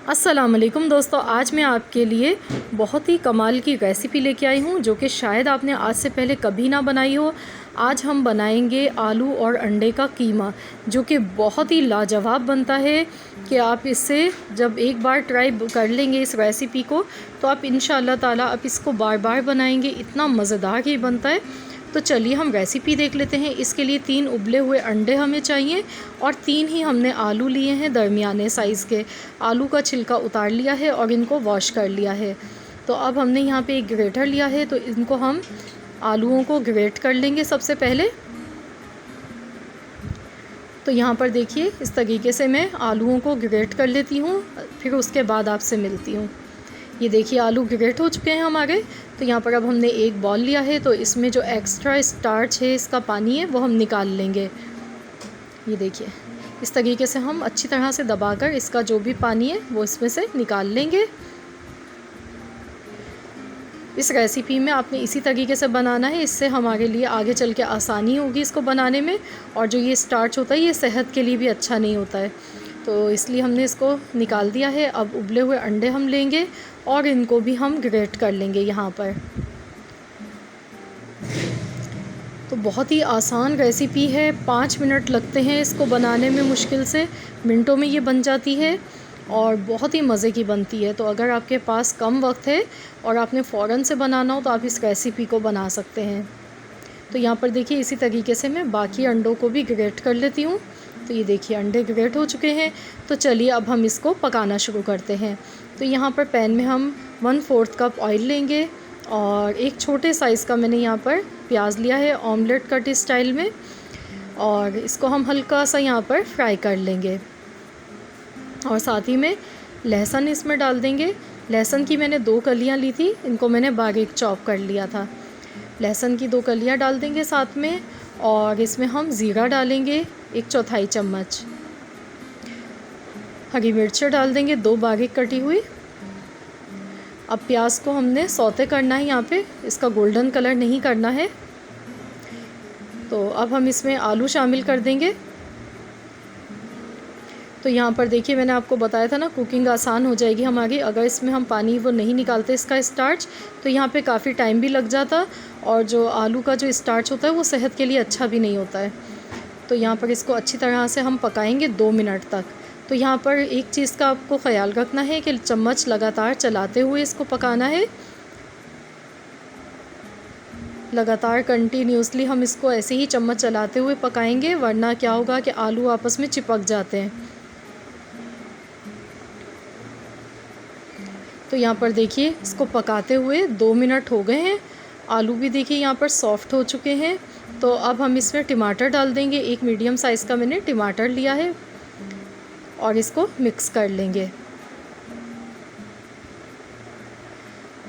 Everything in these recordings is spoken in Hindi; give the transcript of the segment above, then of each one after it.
अस्सलाम वालेकुम दोस्तों, आज मैं आपके लिए बहुत ही कमाल की रेसिपी लेके आई हूँ जो कि शायद आपने आज से पहले कभी ना बनाई हो। आज हम बनाएंगे आलू और अंडे का कीमा, जो कि बहुत ही लाजवाब बनता है कि आप इससे जब एक बार ट्राई कर लेंगे इस रेसिपी को तो आप इंशाअल्लाह ताला आप इसको बार बार बनाएंगे। इतना मज़ेदार ही बनता है। तो चलिए हम रेसिपी देख लेते हैं। इसके लिए 3 उबले हुए अंडे हमें चाहिए और 3 ही हमने आलू लिए हैं दरमियाने साइज़ के। आलू का छिलका उतार लिया है और इनको वॉश कर लिया है। तो अब हमने यहाँ पे एक ग्रेटर लिया है, तो इनको हम आलूओं को ग्रेट कर लेंगे सबसे पहले। तो यहाँ पर देखिए इस तरीके से मैं आलूओं को ग्रेट कर लेती हूँ, फिर उसके बाद आपसे मिलती हूँ। ये देखिए आलू ग्रेट हो चुके हैं हमारे। तो यहाँ पर अब हमने एक बॉल लिया है, तो इसमें जो एक्स्ट्रा स्टार्च है, इसका पानी है, वो हम निकाल लेंगे। ये देखिए इस तरीके से हम अच्छी तरह से दबाकर इसका जो भी पानी है वो इसमें से निकाल लेंगे। इस रेसिपी में आपने इसी तरीके से बनाना है, इससे हमारे लिए आगे चल के आसानी होगी इसको बनाने में। और जो ये स्टार्च होता है ये सेहत के लिए भी अच्छा नहीं होता है, तो इसलिए हमने इसको निकाल दिया है। अब उबले हुए अंडे हम लेंगे और इनको भी हम ग्रेट कर लेंगे यहाँ पर। तो बहुत ही आसान रेसिपी है, 5 मिनट लगते हैं इसको बनाने में, मुश्किल से मिनटों में ये बन जाती है और बहुत ही मज़े की बनती है। तो अगर आपके पास कम वक्त है और आपने फ़ौरन से बनाना हो तो आप इस रेसिपी को बना सकते हैं। तो यहाँ पर देखिए इसी तरीके से मैं बाकी अंडों को भी ग्रेट कर लेती हूँ। तो ये देखिए अंडे ग्रेट हो चुके हैं। तो चलिए अब हम इसको पकाना शुरू करते हैं। तो यहाँ पर पैन में हम 1/4 कप ऑयल लेंगे और एक छोटे साइज़ का मैंने यहाँ पर प्याज लिया है ऑमलेट कट स्टाइल में, और इसको हम हल्का सा यहाँ पर फ्राई कर लेंगे। और साथ ही में लहसुन इसमें डाल देंगे। लहसुन की मैंने 2 कलियाँ ली थी, इनको मैंने बारीक चॉप कर लिया था। लहसुन की 2 कलियाँ डाल देंगे साथ में, और इसमें हम ज़ीरा डालेंगे 1/4 चम्मच। हरी मिर्चें डाल देंगे 2 बारीक कटी हुई। अब प्याज को हमने सौते करना है, यहाँ पे इसका गोल्डन कलर नहीं करना है। तो अब हम इसमें आलू शामिल कर देंगे। तो यहाँ पर देखिए मैंने आपको बताया था ना, कुकिंग आसान हो जाएगी हमारी अगर इसमें हम पानी वो नहीं निकालते इसका स्टार्च। तो यहाँ पे काफ़ी टाइम भी लग जाता, और जो आलू का जो स्टार्च होता है वो सेहत के लिए अच्छा भी नहीं होता है। तो यहाँ पर इसको अच्छी तरह से हम पकाएंगे 2 मिनट तक। तो यहाँ पर एक चीज़ का आपको ख़याल रखना है कि चम्मच लगातार चलाते हुए इसको पकाना है। लगातार कंटिन्यूसली हम इसको ऐसे ही चम्मच चलाते हुए पकाएंगे, वरना क्या होगा कि आलू आपस में चिपक जाते हैं। तो यहाँ पर देखिए इसको पकाते हुए 2 मिनट हो गए हैं। आलू भी देखिए यहाँ पर सॉफ़्ट हो चुके हैं। तो अब हम इसमें टमाटर डाल देंगे। एक मीडियम साइज़ का मैंने टमाटर लिया है और इसको मिक्स कर लेंगे।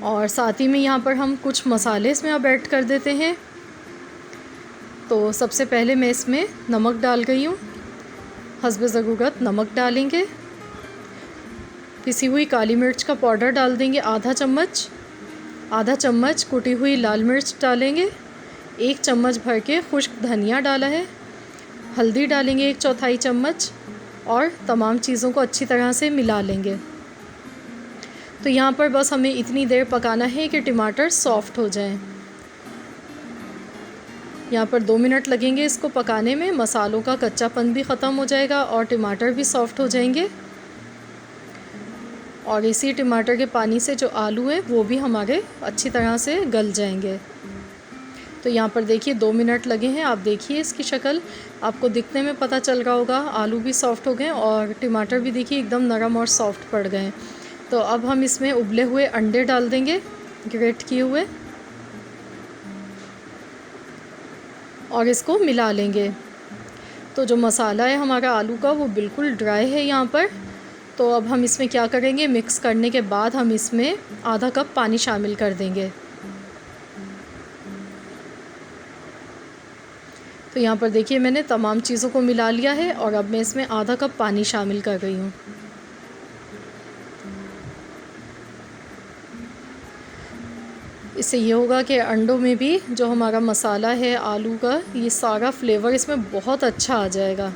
और साथ ही में यहाँ पर हम कुछ मसाले इसमें अब ऐड कर देते हैं। तो सबसे पहले मैं इसमें नमक डाल गई हूँ, हस्बे ज़रूरत नमक डालेंगे। पिसी हुई काली मिर्च का पाउडर डाल देंगे आधा चम्मच कुटी हुई लाल मिर्च डालेंगे। 1 चम्मच भर के खुश्क धनिया डाला है। हल्दी डालेंगे 1/4 चम्मच, और तमाम चीज़ों को अच्छी तरह से मिला लेंगे। तो यहाँ पर बस हमें इतनी देर पकाना है कि टमाटर सॉफ़्ट हो जाएं। यहाँ पर 2 मिनट लगेंगे इसको पकाने में। मसालों का कच्चापन भी ख़त्म हो जाएगा और टमाटर भी सॉफ़्ट हो जाएंगे, और इसी टमाटर के पानी से जो आलू हैं वो भी हमारे अच्छी तरह से गल जाएंगे। तो यहाँ पर देखिए 2 मिनट लगे हैं। आप देखिए इसकी शक्ल आपको दिखने में पता चल रहा होगा, आलू भी सॉफ़्ट हो गए और टमाटर भी देखिए एकदम नरम और सॉफ़्ट पड़ गए। तो अब हम इसमें उबले हुए अंडे डाल देंगे ग्रेट किए हुए, और इसको मिला लेंगे। तो जो मसाला है हमारा आलू का वो बिल्कुल ड्राई है यहाँ पर। तो अब हम इसमें क्या करेंगे, मिक्स करने के बाद हम इसमें आधा कप पानी शामिल कर देंगे। तो यहाँ पर देखिए मैंने तमाम चीज़ों को मिला लिया है, और अब मैं इसमें आधा कप पानी शामिल कर रही हूँ। इससे ये होगा कि अंडों में भी जो हमारा मसाला है आलू का, ये सारा फ्लेवर इसमें बहुत अच्छा आ जाएगा।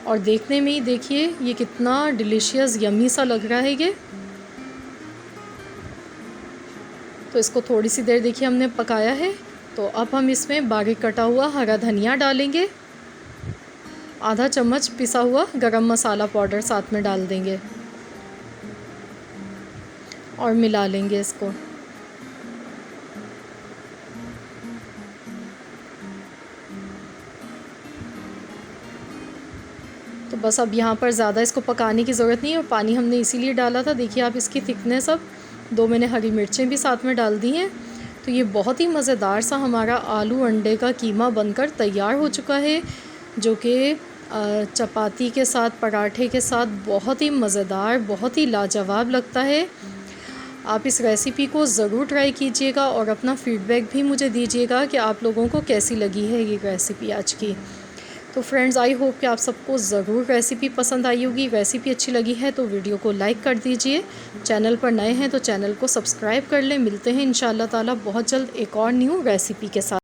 और देखने में ही देखिए ये कितना डिलीशियस यम्मी सा लग रहा है ये। तो इसको थोड़ी सी देर देखिए हमने पकाया है। तो अब हम इसमें बारीक कटा हुआ हरा धनिया डालेंगे, आधा चम्मच पिसा हुआ गरम मसाला पाउडर साथ में डाल देंगे और मिला लेंगे इसको। तो बस अब यहाँ पर ज़्यादा इसको पकाने की ज़रूरत नहीं है, और पानी हमने इसीलिए डाला था। देखिए आप इसकी थिकनेस, अब 2 मैंने हरी मिर्चें भी साथ में डाल दी हैं। तो ये बहुत ही मज़ेदार सा हमारा आलू अंडे का कीमा बनकर तैयार हो चुका है, जो कि चपाती के साथ, पराठे के साथ बहुत ही मज़ेदार, बहुत ही लाजवाब लगता है। आप इस रेसिपी को ज़रूर ट्राई कीजिएगा और अपना फ़ीडबैक भी मुझे दीजिएगा कि आप लोगों को कैसी लगी है ये रेसिपी आज की। तो फ्रेंड्स, आई होप कि आप सबको ज़रूर रेसिपी पसंद आई होगी। रेसिपी अच्छी लगी है तो वीडियो को लाइक कर दीजिए। चैनल पर नए हैं तो चैनल को सब्सक्राइब कर लें। मिलते हैं इंशाअल्लाह ताला बहुत जल्द एक और न्यू रेसिपी के साथ।